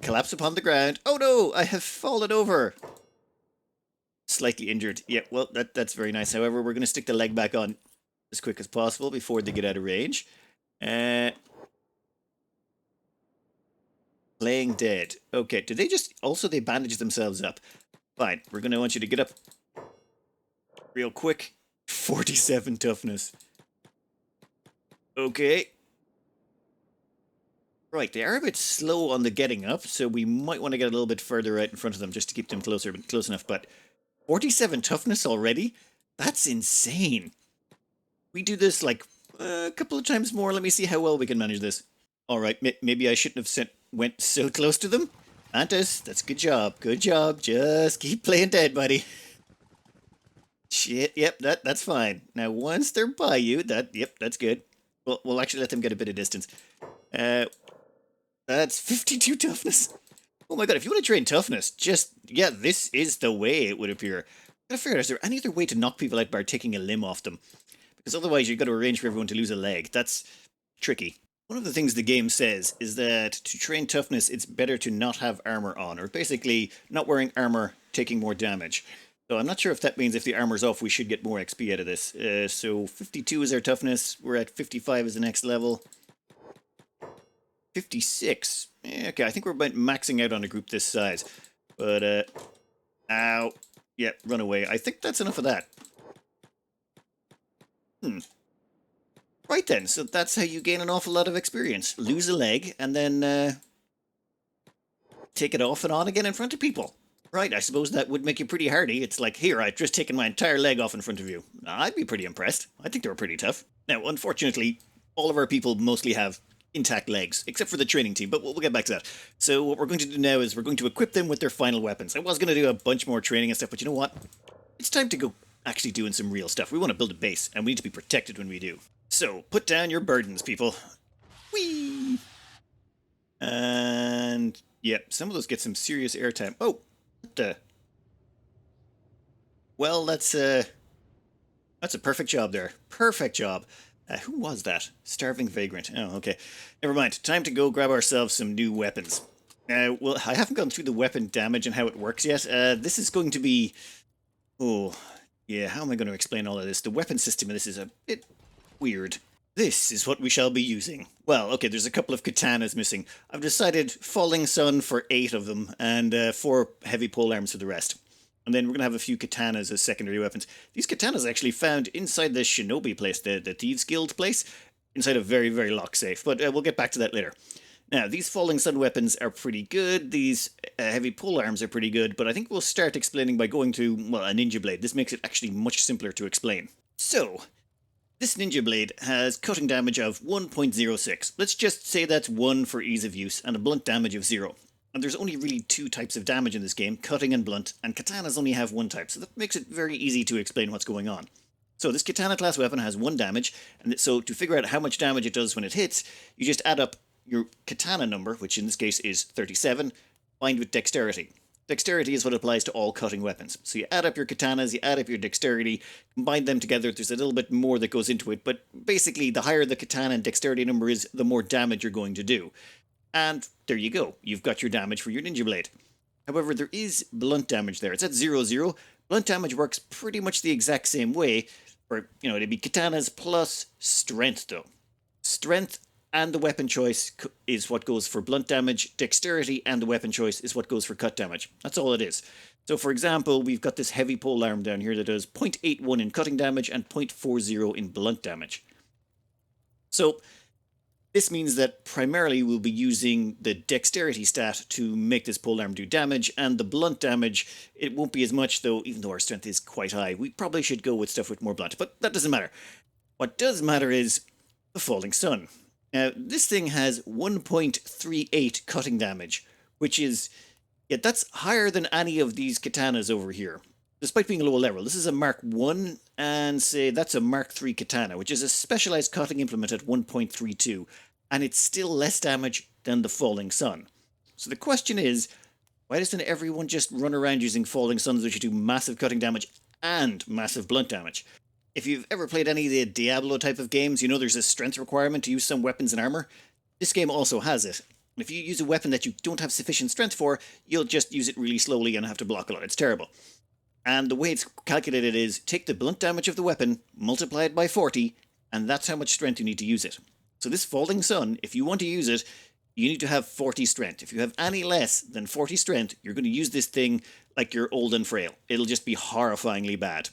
Collapse upon the ground. Oh no, I have fallen over. Slightly injured. Yeah, well, that's very nice. However, we're going to stick the leg back on as quick as possible before they get out of range. Uh, Playing dead. Okay, did they just... Also, they bandage themselves up. Fine, we're going to want you to get up real quick. 47 toughness. Okay. Right, they are a bit slow on the getting up, so we might want to get a little bit further out in front of them just to keep them close enough. But 47 toughness already? That's insane. We do this like a couple of times more. Let me see how well we can manage this. All right, maybe I shouldn't have went so close to them. Antis, that's good job. Good job. Just keep playing dead, buddy. Shit, yep, that's fine. Now, once they're by you, yep, that's good. We'll actually let them get a bit of distance. Uh, that's 52 toughness. Oh my god, if you want to train toughness, yeah, this is the way it would appear. I gotta figure out, is there any other way to knock people out by taking a limb off them? Because otherwise you've got to arrange for everyone to lose a leg. That's tricky. One of the things the game says is that to train toughness, it's better to not have armor on, or basically not wearing armor, taking more damage. So I'm not sure if that means if the armor's off, we should get more XP out of this. So 52 is our toughness. We're at 55 as the next level. 56. Okay, I think we're about maxing out on a group this size. But, ow. Yeah, run away. I think that's enough of that. Right then, so that's how you gain an awful lot of experience. Lose a leg, and then take it off and on again in front of people. Right, I suppose that would make you pretty hardy. It's like, here, I've just taken my entire leg off in front of you. I'd be pretty impressed. I think they were pretty tough. Now, unfortunately, all of our people mostly have intact legs, except for the training team, but we'll get back to that. So what we're going to do now is we're going to equip them with their final weapons. I was going to do a bunch more training and stuff, but you know what? It's time to go actually doing some real stuff. We want to build a base, and we need to be protected when we do. So, put down your burdens, people. Whee! And, yep, some of those get some serious airtime. Oh, what the... Well, that's a perfect job there. Perfect job. Who was that? Starving Vagrant. Oh, okay. Never mind. Time to go grab ourselves some new weapons. Well, I haven't gone through the weapon damage and how it works yet. This is going to be... Oh, yeah, how am I going to explain all of this? The weapon system in this is a bit weird. This is what we shall be using. Well, okay, there's a couple of katanas missing. I've decided Falling Sun for 8 of them, and 4 heavy pole arms for the rest. And then we're going to have a few katanas as secondary weapons. These katanas are actually found inside the shinobi place, the Thieves Guild place, inside a very, very lock safe. But we'll get back to that later. Now, these Falling Sun weapons are pretty good. These heavy pole arms are pretty good. But I think we'll start explaining by going to, well, a ninja blade. This makes it actually much simpler to explain. So, this ninja blade has cutting damage of 1.06. Let's just say that's 1 for ease of use, and a blunt damage of 0. And there's only really 2 types of damage in this game, cutting and blunt, and katanas only have 1 type, so that makes it very easy to explain what's going on. So this katana class weapon has 1 damage, and so to figure out how much damage it does when it hits, you just add up your katana number, which in this case is 37, combined with dexterity. Dexterity is what applies to all cutting weapons. So you add up your katanas, you add up your dexterity, combine them together, there's a little bit more that goes into it, but basically the higher the katana and dexterity number is, the more damage you're going to do. And there you go, you've got your damage for your ninja blade. However, there is blunt damage there. It's at 0-0. Blunt damage works pretty much the exact same way, or, it'd be katanas plus strength, though. Strength and the weapon choice is what goes for blunt damage. Dexterity and the weapon choice is what goes for cut damage. That's all it is. So, for example, we've got this heavy pole arm down here that does 0.81 in cutting damage and 0.40 in blunt damage. So, this means that primarily we'll be using the dexterity stat to make this pole arm do damage, and the blunt damage, it won't be as much, though, even though our strength is quite high. We probably should go with stuff with more blunt, but that doesn't matter. What does matter is the Falling Sun. Now, this thing has 1.38 cutting damage, which is, that's higher than any of these katanas over here, despite being a low level. This is a Mark 1, and say that's a Mark 3 katana, which is a specialized cutting implement at 1.32, and it's still less damage than the Falling Sun. So the question is, Why doesn't everyone just run around using falling suns, which do massive cutting damage and massive blunt damage? If you've ever played any of the Diablo type of games, you know there's a strength requirement to use some weapons and armor. This game also has it. If you use a weapon that you don't have sufficient strength for, you'll just use it really slowly and have to block a lot. It's terrible. And the way it's calculated is take the blunt damage of the weapon, multiply it by 40, and that's how much strength you need to use it. So this Falling Sun, if you want to use it, you need to have 40 strength. If you have any less than 40 strength, you're going to use this thing like you're old and frail. It'll just be horrifyingly bad.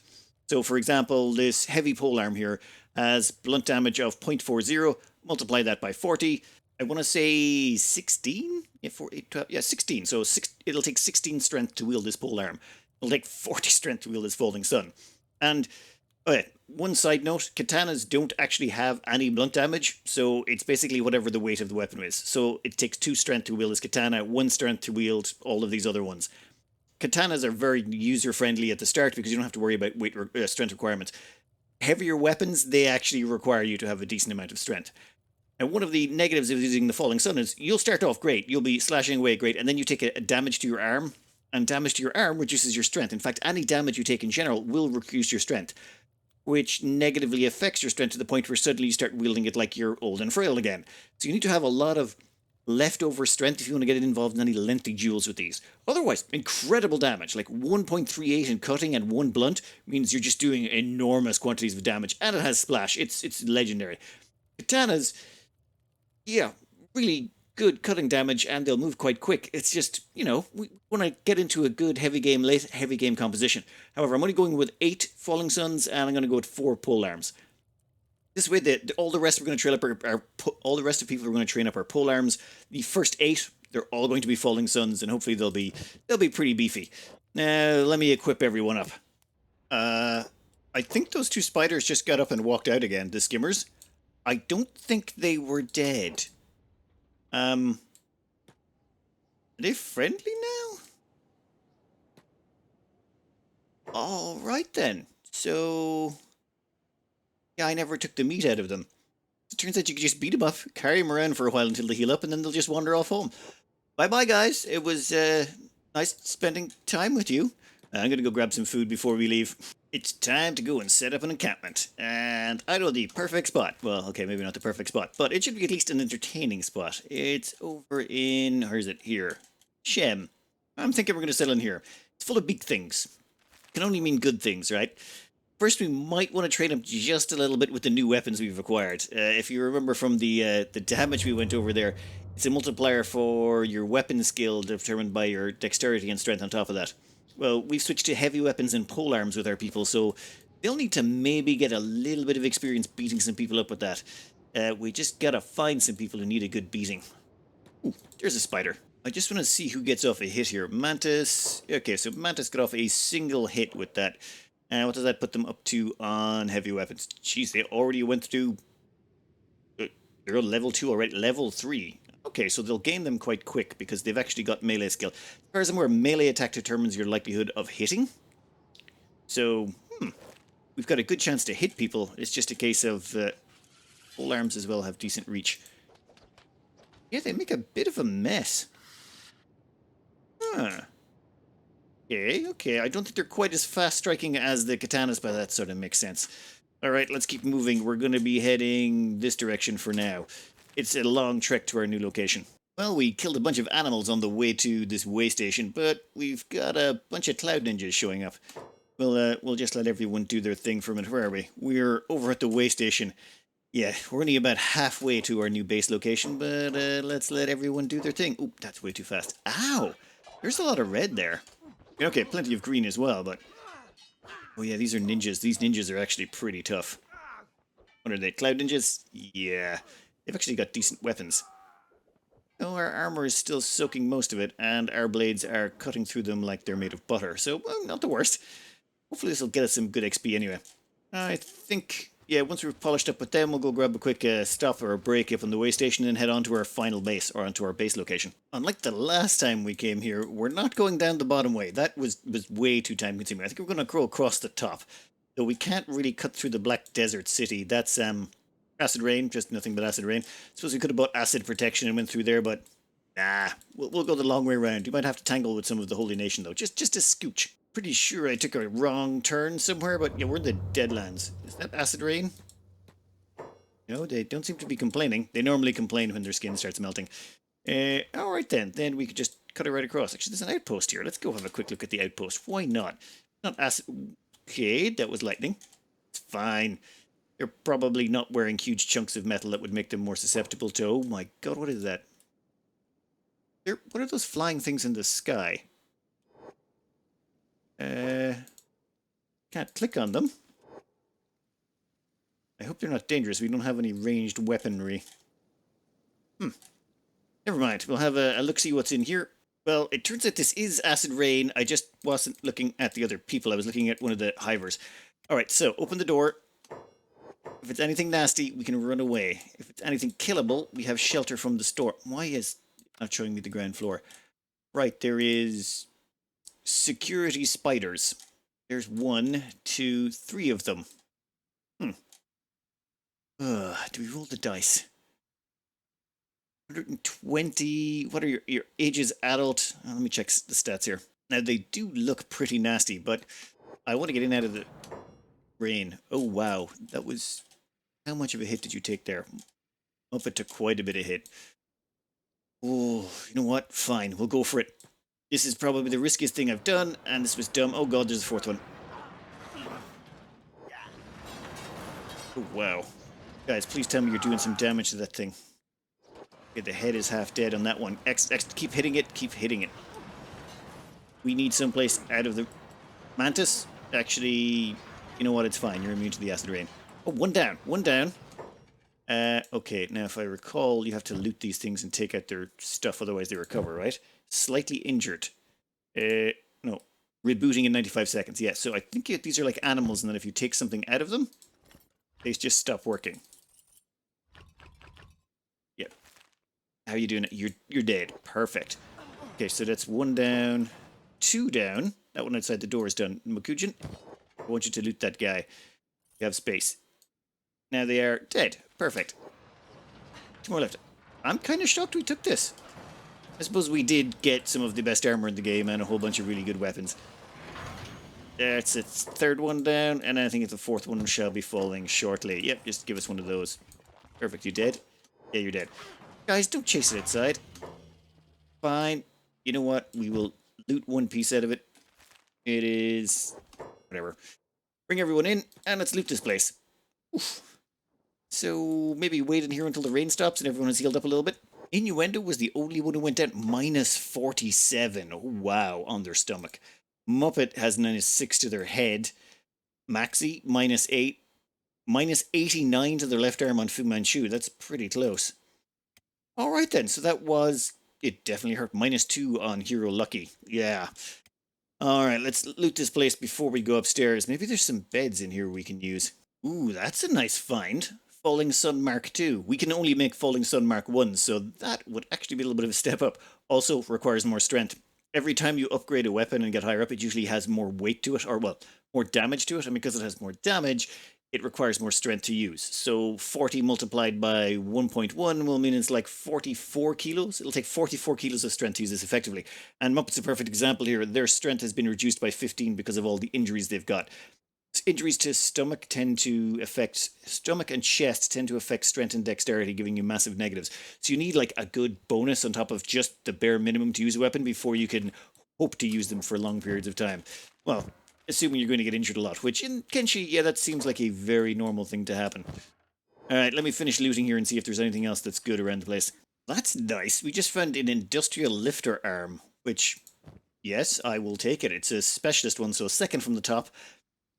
So for example, this heavy polearm here has blunt damage of 0.40, multiply that by 40. I want to say 16? Yeah, 16. So it'll take 16 strength to wield this polearm. It'll take 40 strength to wield this Falling Sun. And one side note, katanas don't actually have any blunt damage, so it's basically whatever the weight of the weapon is. So it takes 2 strength to wield this katana, 1 strength to wield all of these other ones. Katanas are very user-friendly at the start because you don't have to worry about strength requirements. Heavier weapons, they actually require you to have a decent amount of strength. And one of the negatives of using the Falling Sun is you'll start off great, you'll be slashing away great, and then you take a damage to your arm, and damage to your arm reduces your strength. In fact, any damage you take in general will reduce your strength, which negatively affects your strength to the point where suddenly you start wielding it like you're old and frail again. So you need to have a lot of leftover strength if you want to get involved in any lengthy duels with these. Otherwise, incredible damage, like 1.38 in cutting and 1 blunt means you're just doing enormous quantities of damage, and it has splash. It's legendary. Katanas, yeah, really good cutting damage, and they'll move quite quick. It's just, we want to get into a good heavy game composition. However, I'm only going with 8 Falling Suns, and I'm going to go with 4 polearms. This way, all the rest we're going to train up all the rest of people are going to train up our polearms. The first 8, they're all going to be Falling Suns, and hopefully they'll be pretty beefy. Now, let me equip everyone up. I think those 2 spiders just got up and walked out again, the skimmers. I don't think they were dead. Are they friendly now? All right then. So, yeah, I never took the meat out of them. It turns out you can just beat them up, carry them around for a while until they heal up, and then they'll just wander off home. Bye-bye, guys. It was nice spending time with you. I'm going to go grab some food before we leave. It's time to go and set up an encampment. And I know the perfect spot. Well, okay, maybe not the perfect spot, but it should be at least an entertaining spot. It's over in, where is it? Here. Shem. I'm thinking we're going to settle in here. It's full of big things. Can only mean good things, right? First, we might want to trade up just a little bit with the new weapons we've acquired. If you remember from the damage we went over there, it's a multiplier for your weapon skill determined by your dexterity and strength on top of that. Well, we've switched to heavy weapons and polearms with our people, so they'll need to maybe get a little bit of experience beating some people up with that. We just gotta find some people who need a good beating. Ooh, there's a spider. I just want to see who gets off a hit here. Mantis. Okay, so Mantis got off a single hit with that. And what does that put them up to on heavy weapons? Jeez, they already went through... They're on level 2 already. Level 3. Okay, so they'll gain them quite quick because they've actually got melee skill. As far as I'm aware, melee attack determines your likelihood of hitting. So, we've got a good chance to hit people. It's just a case of polearms as well have decent reach. Yeah, they make a bit of a mess. Huh. Okay. I don't think they're quite as fast striking as the katanas, but that sort of makes sense. Alright, let's keep moving. We're going to be heading this direction for now. It's a long trek to our new location. Well, we killed a bunch of animals on the way to this way station, but we've got a bunch of cloud ninjas showing up. We'll just let everyone do their thing for a minute. Where are we? We're over at the way station. Yeah, we're only about halfway to our new base location, but let's let everyone do their thing. Oop, that's way too fast. Ow! There's a lot of red there. Okay, plenty of green as well, but... Oh yeah, these are ninjas. These ninjas are actually pretty tough. What are they, cloud ninjas? Yeah. They've actually got decent weapons. Oh, our armor is still soaking most of it, and our blades are cutting through them like they're made of butter. So, well, not the worst. Hopefully this will get us some good XP anyway. I think, yeah, once we've polished up with them, we'll go grab a quick stop or a break up on the way station and head on to our final base, or onto our base location. Unlike the last time we came here, we're not going down the bottom way. That was way too time consuming. I think we're going to go across the top. Though we can't really cut through the Black Desert City. That's acid rain, just nothing but acid rain. Suppose we could have bought acid protection and went through there, but Nah, we'll go the long way around. You might have to tangle with some of the Holy Nation, though. Just a scooch. Pretty sure I took a wrong turn somewhere, but yeah, we're in the Deadlands. Is that acid rain? No, they don't seem to be complaining. They normally complain when their skin starts melting. All right then. Then we could just cut it right across. Actually, there's an outpost here. Let's go have a quick look at the outpost. Why not? Not acid. Okay, that was lightning. It's fine. They're probably not wearing huge chunks of metal that would make them more susceptible to. Oh my god, what is that? What are those flying things in the sky? Uh, can't click on them. I hope they're not dangerous. We don't have any ranged weaponry. Never mind. We'll have a look-see what's in here. Well, it turns out this is acid rain. I just wasn't looking at the other people. I was looking at one of the hivers. All right, so open the door. If it's anything nasty, we can run away. If it's anything killable, we have shelter from the storm. Why is it not showing me the ground floor? Right, there is security spiders. There's 1, 2, 3 of them. Do we roll the dice? 120. What are your ages? Adult. Let me check the stats here. Now, they do look pretty nasty, but I want to get in out of the rain. Oh, wow. That was... How much of a hit did you take there? Up it took quite a bit of hit. Oh, you know what? Fine. We'll go for it. This is probably the riskiest thing I've done, and this was dumb. Oh, God, there's a 4th one. Oh, wow. Guys, please tell me you're doing some damage to that thing. Okay, the head is half dead on that one. Keep hitting it. Keep hitting it. We need someplace out of the... Mantis? Actually, you know what? It's fine. You're immune to the acid rain. Oh, one down. One down. Okay, now if I recall, you have to loot these things and take out their stuff, otherwise they recover, right? Slightly injured. No. Rebooting in 95 seconds. Yeah, so I think these are like animals, and then if you take something out of them, they just stop working. Yep. How are you doing it? You're dead. Perfect. Okay, so that's 1 down, 2 down. That one outside the door is done. Makujin, I want you to loot that guy. You have space. Now they are dead. Perfect. 2 more left. I'm kind of shocked we took this. I suppose we did get some of the best armor in the game and a whole bunch of really good weapons. That's its 3rd one down, and I think the 4th one shall be falling shortly. Yep, just give us one of those. Perfect. You dead? Yeah, you're dead. Guys, don't chase it outside. Fine. You know what? We will loot 1 piece out of it. It is... whatever. Bring everyone in, and let's loot this place. Oof. So maybe wait in here until the rain stops and everyone has healed up a little bit. Innuendo was the only one who went down. Minus 47. Oh, wow, on their stomach. Muppet has -6 to their head. Maxi, -8. -89 to their left arm on Fu Manchu. That's pretty close. All right, then. So that was... It definitely hurt. -2 on Hero Lucky. Yeah. All right, let's loot this place before we go upstairs. Maybe there's some beds in here we can use. Ooh, that's a nice find. Falling Sun Mark II. We can only make Falling Sun Mark 1, so that would actually be a little bit of a step up. Also requires more strength. Every time you upgrade a weapon and get higher up, it usually has more weight to it, or, well, more damage to it, and because it has more damage, it requires more strength to use. So 40 multiplied by 1.1 will mean it's like 44 kilos. It'll take 44 kilos of strength to use this effectively. And Muppet's a perfect example here. Their strength has been reduced by 15 because of all the injuries they've got. Injuries to stomach and chest tend to affect strength and dexterity, giving you massive negatives. So you need like a good bonus on top of just the bare minimum to use a weapon before you can hope to use them for long periods of time. Well, assuming you're going to get injured a lot, which in Kenshi, yeah, that seems like a very normal thing to happen. All right, let me finish looting here and see if there's anything else that's good around the place. That's nice. We just found an industrial lifter arm, which, yes, I will take it. It's a specialist one, so 2nd from the top.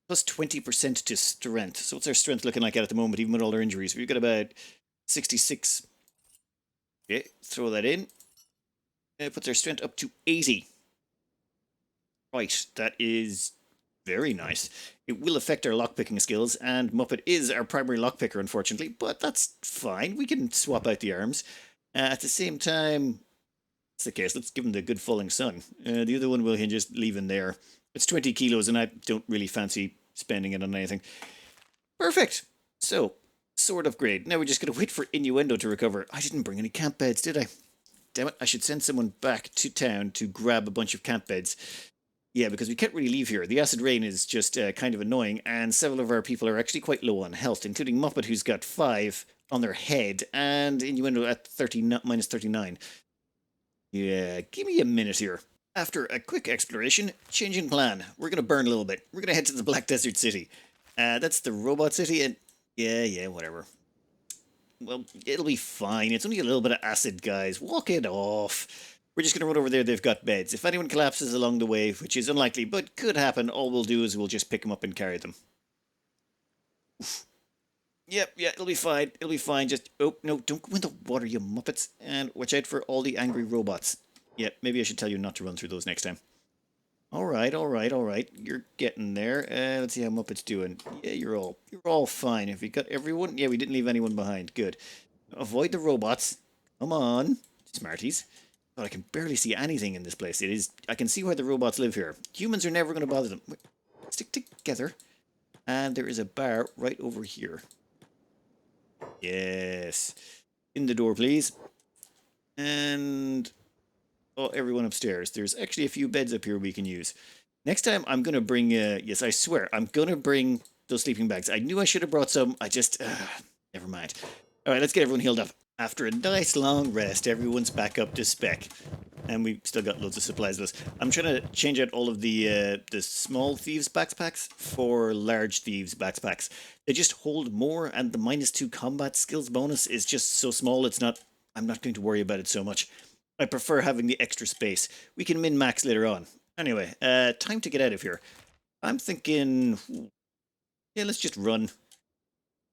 Plus 20% to strength. So what's our strength looking like at the moment, even with all our injuries? We've got about 66. Okay, throw that in. It puts our strength up to 80. Right, that is very nice. It will affect our lockpicking skills, and Muppet is our primary lockpicker, unfortunately, but that's fine. We can swap out the arms. At the same time, that's the case. Let's give him the good falling sun. The other one we'll just leave in there. It's 20 kilos, and I don't really fancy spending it on anything. Perfect. So, sword upgrade. Now we're just going to wait for Innuendo to recover. I didn't bring any camp beds, did I? damn it, I should send someone back to town to grab a bunch of camp beds. Yeah, because we can't really leave here. The acid rain is just kind of annoying, and several of our people are actually quite low on health, including Muppet, who's got 5 on their head, and Innuendo at 30, minus 39. Yeah, give me a minute here. After a quick exploration, changing plan. We're going to burn a little bit. We're going to head to the Black Desert City. That's the robot city, and yeah, whatever. Well, it'll be fine. It's only a little bit of acid, guys. Walk it off. We're just going to run over there. They've got beds. If anyone collapses along the way, which is unlikely, but could happen, all we'll do is we'll just pick them up and carry them. Oof. Yep, yeah, it'll be fine. It'll be fine. Just, oh, no, don't go in the water, you muppets. And watch out for all the angry robots. Yep, maybe I should tell you not to run through those next time. All right. You're getting there. Let's see how Muppet's doing. Yeah, you're all fine. Have you got everyone? Yeah, we didn't leave anyone behind. Good. Avoid the robots. Come on, smarties. But I can barely see anything in this place. I can see why the robots live here. Humans are never going to bother them. Stick together. And there is a bar right over here. Yes. In the door, please. And oh, everyone upstairs. There's actually a few beds up here we can use. Next time, I'm going to bring, yes, I swear, I'm going to bring those sleeping bags. I knew I should have brought some. I just, never mind. All right, let's get everyone healed up. After a nice long rest, everyone's back up to spec. And we've still got loads of supplies list. I'm trying to change out all of the small thieves backpacks for large thieves backpacks. They just hold more, and the -2 combat skills bonus is just so small. I'm not going to worry about it so much. I prefer having the extra space. We can min-max later on. Anyway, time to get out of here. I'm thinking, yeah, let's just run.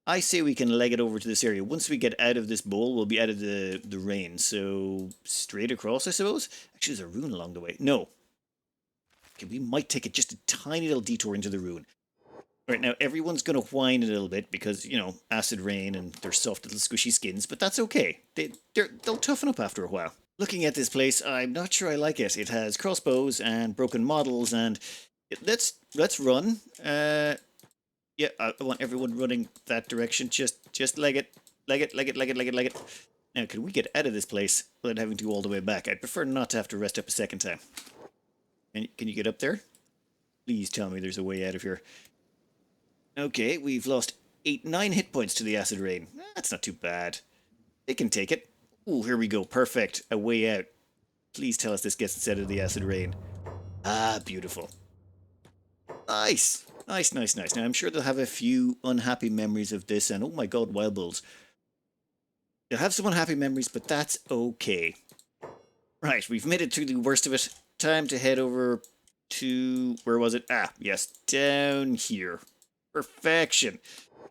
I say we can leg it over to this area. Once we get out of this bowl, we'll be out of the rain. So, straight across, I suppose? Actually, there's a ruin along the way. No. Okay, we might take it just a tiny little detour into the ruin. All right, now everyone's going to whine a little bit because, you know, acid rain and their soft little squishy skins, but that's okay. They'll toughen up after a while. Looking at this place, I'm not sure I like it. It has crossbows and broken models, and let's run. Yeah, I want everyone running that direction. Just leg it. Now, can we get out of this place without having to go all the way back? I'd prefer not to have to rest up a second time. Can you get up there? Please tell me there's a way out of here. Okay, we've lost 9 hit points to the acid rain. That's not too bad. They can take it. Ooh, here we go. Perfect. A way out. Please tell us this gets us out of the acid rain. Ah, beautiful. Nice. Now, I'm sure they'll have a few unhappy memories of this, and oh my god, wild bulls. They'll have some unhappy memories, but that's okay. Right, we've made it through the worst of it. Time to head over to... where was it? Ah, yes, down here. Perfection.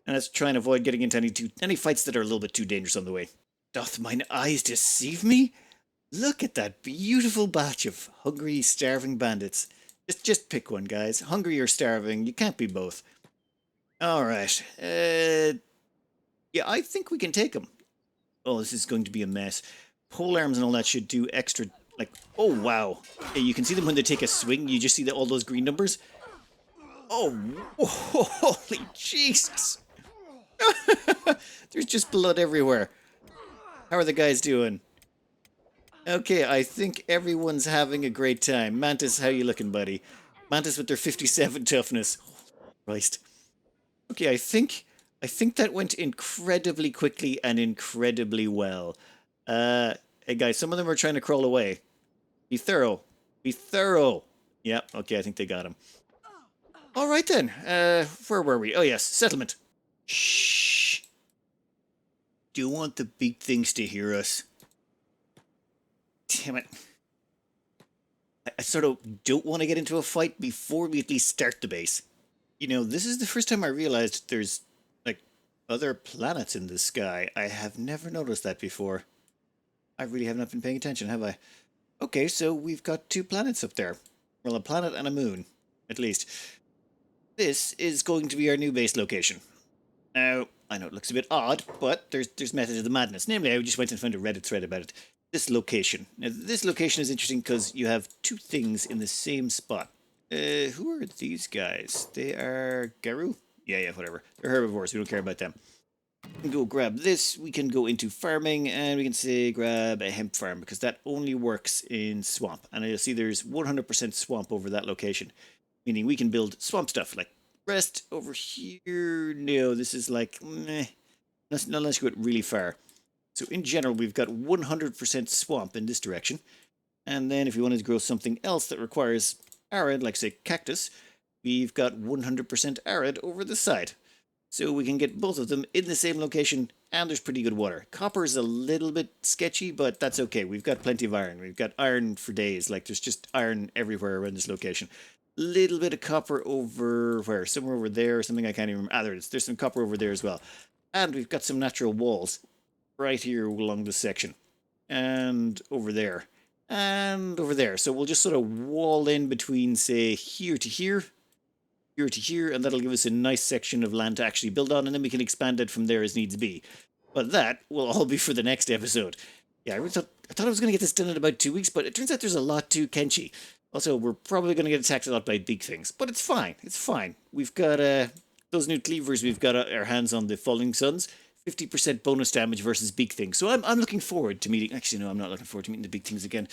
And let's try and avoid getting into any fights that are a little bit too dangerous on the way. Doth mine eyes deceive me? Look at that beautiful batch of hungry, starving bandits. Just pick one, guys. Hungry or starving, you can't be both. All right. Yeah, I think we can take them. Oh, this is going to be a mess. Pole arms and all that should do extra, like, oh, wow. Yeah, you can see them when they take a swing. You just see all those green numbers. Oh, holy Jesus. There's just blood everywhere. How are the guys doing? Okay, I think everyone's having a great time. Mantis, how you looking, buddy? Mantis with their 57 toughness. Oh, Christ. Okay, I think that went incredibly quickly and incredibly well. Hey guys, some of them are trying to crawl away. Be thorough. Be thorough. Yeah, okay, I think they got him. All right then. Where were we? Oh yes, settlement. Shh. Do you want the big things to hear us? Damn it. I sort of don't want to get into a fight before we at least start the base. You know, this is the first time I realized there's, like, other planets in the sky. I have never noticed that before. I really have not been paying attention, have I? Okay, so we've got 2 planets up there. Well, a planet and a moon, at least. This is going to be our new base location. Now, I know it looks a bit odd, but there's method of the madness. Namely, I just went and found a Reddit thread about it. This location. Now, this location is interesting because you have 2 things in the same spot. Who are these guys? They are Garu? Yeah, whatever. They're herbivores. We don't care about them. We can go grab this. We can go into farming, and we can say grab a hemp farm, because that only works in swamp. And you'll see there's 100% swamp over that location, meaning we can build swamp stuff. Like rest over here, no, this is like meh, unless you go really far. So in general, we've got 100% swamp in this direction. And then if we wanted to grow something else that requires arid, like say cactus, we've got 100% arid over this side. So we can get both of them in the same location, and there's pretty good water. Copper is a little bit sketchy, but that's okay. We've got plenty of iron. We've got iron for days. Like, there's just iron everywhere around this location. Little bit of copper over where? Somewhere over there or something, I can't even remember. Ah, there it is. There's some copper over there as well. And we've got some natural walls right here along this section. And over there. And over there. So we'll just sort of wall in between, say, here to here to here, and that'll give us a nice section of land to actually build on, and then we can expand it from there as needs be. But that will all be for the next episode. Yeah, I thought I was going to get this done in about 2 weeks, but it turns out there's a lot to Kenshi. Also, we're probably going to get attacked a lot by big things, but it's fine. It's fine. We've got those new cleavers. We've got our hands on the Falling Suns. 50% bonus damage versus big things. So I'm looking forward to meeting... Actually, no, I'm not looking forward to meeting the big things again.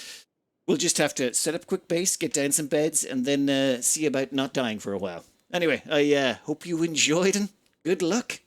We'll just have to set up a quick base, get down some beds, and then see about not dying for a while. Anyway, I hope you enjoyed, and good luck.